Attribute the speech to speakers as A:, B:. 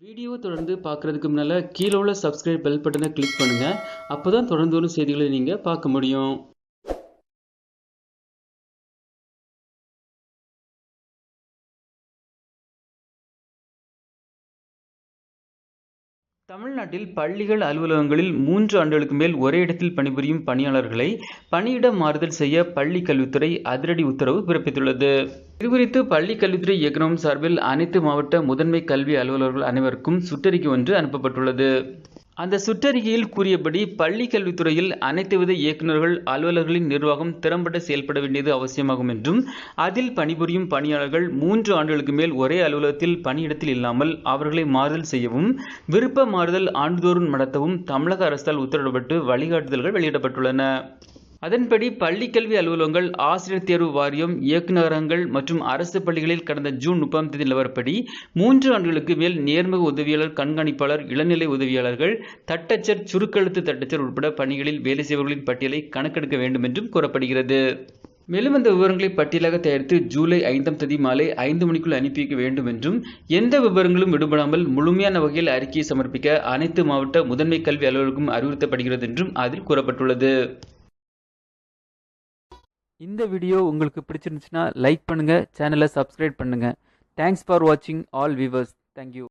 A: Video தொடர்ந்து பார்க்குறதுக்கு முன்னால் கீழே உள்ள சப்ஸ்கிரைப் பெல் பட்டனை கிளிக் பண்ணுங்கள். அப்போ தான் தொடர்ந்து வரும் செய்திகளை நீங்கள் பார்க்க முடியும். தமிழ்நாட்டில் பள்ளிகள் அலுவலகங்களில் 3 ஆண்டுகளுக்கு மேல் ஒரே இடத்தில் பணிபுரியும் பணியாளர்களை பணியிட மாறுதல் செய்ய பள்ளி கல்வித்துறை அதிரடி உத்தரவு பிறப்பித்துள்ளது. இதுகுறித்து பள்ளி கல்வித்துறை இயக்குநரகம் சார்பில் அனைத்து மாவட்ட முதன்மை கல்வி அலுவலர்கள் அனைவருக்கும் சுற்றறிக்கை ஒன்று அனுப்பப்பட்டுள்ளது. அந்த சுற்றறிக்கையில் கூறியபடி பள்ளி கல்வித்துறையில் அனைத்து வித இயக்குநர்கள் அலுவலர்களின் நிர்வாகம் திறம்பட செயல்பட வேண்டியது அவசியமாகும் என்றும், அதில் பணிபுரியும் பணியாளர்கள் 3 ஆண்டுகளுக்கு மேல் ஒரே அலுவலகத்தில் பணியிடத்தில் இல்லாமல் அவர்களை மாறுதல் செய்யவும், விருப்ப மாறுதல் ஆண்டுதோறும் நடத்தவும் தமிழக அரசால் உத்தரவிடப்பட்டு வழிகாட்டுதல்கள் வெளியிடப்பட்டுள்ளன. அதன்படி பள்ளிக்கல்வி அலுவலகங்கள், ஆசிரியர் தேர்வு வாரியம், இயக்குநரகங்கள் மற்றும் அரசு பள்ளிகளில் கடந்த ஜூன் 30 நிலவரப்படி 3 ஆண்டுகளுக்கு மேல் நேர்முக உதவியாளர், கண்காணிப்பாளர், இளநிலை உதவியாளர்கள், தட்டச்சர், சுருக்கெழுத்து தட்டச்சர் உட்பட பணிகளில் வேலை செய்பவர்களின் பட்டியலை கணக்கெடுக்க வேண்டும் என்றும் கூறப்படுகிறது. மேலும் அந்த விவரங்களை பட்டியலாக தயாரித்து ஜூலை 5 மாலை 5 மணிக்குள் அனுப்பி வைக்க வேண்டும் என்றும், எந்த விவரங்களும் விடுபடாமல் முழுமையான வகையில் அறிக்கையை சமர்ப்பிக்க அனைத்து மாவட்ட முதன்மை கல்வி அலுவலருக்கும் அறிவுறுத்தப்படுகிறது என்றும் அதில் கூறப்பட்டுள்ளது. இந்த வீடியோ உங்களுக்கு பிடிச்சிருந்துச்சுன்னா லைக் பண்ணுங்க, சேனலை சப்ஸ்கிரைப் பண்ணுங்க. தேங்க்ஸ் ஃபார் வாட்சிங் ஆல் வியூவர்ஸ். தேங்க்யூ.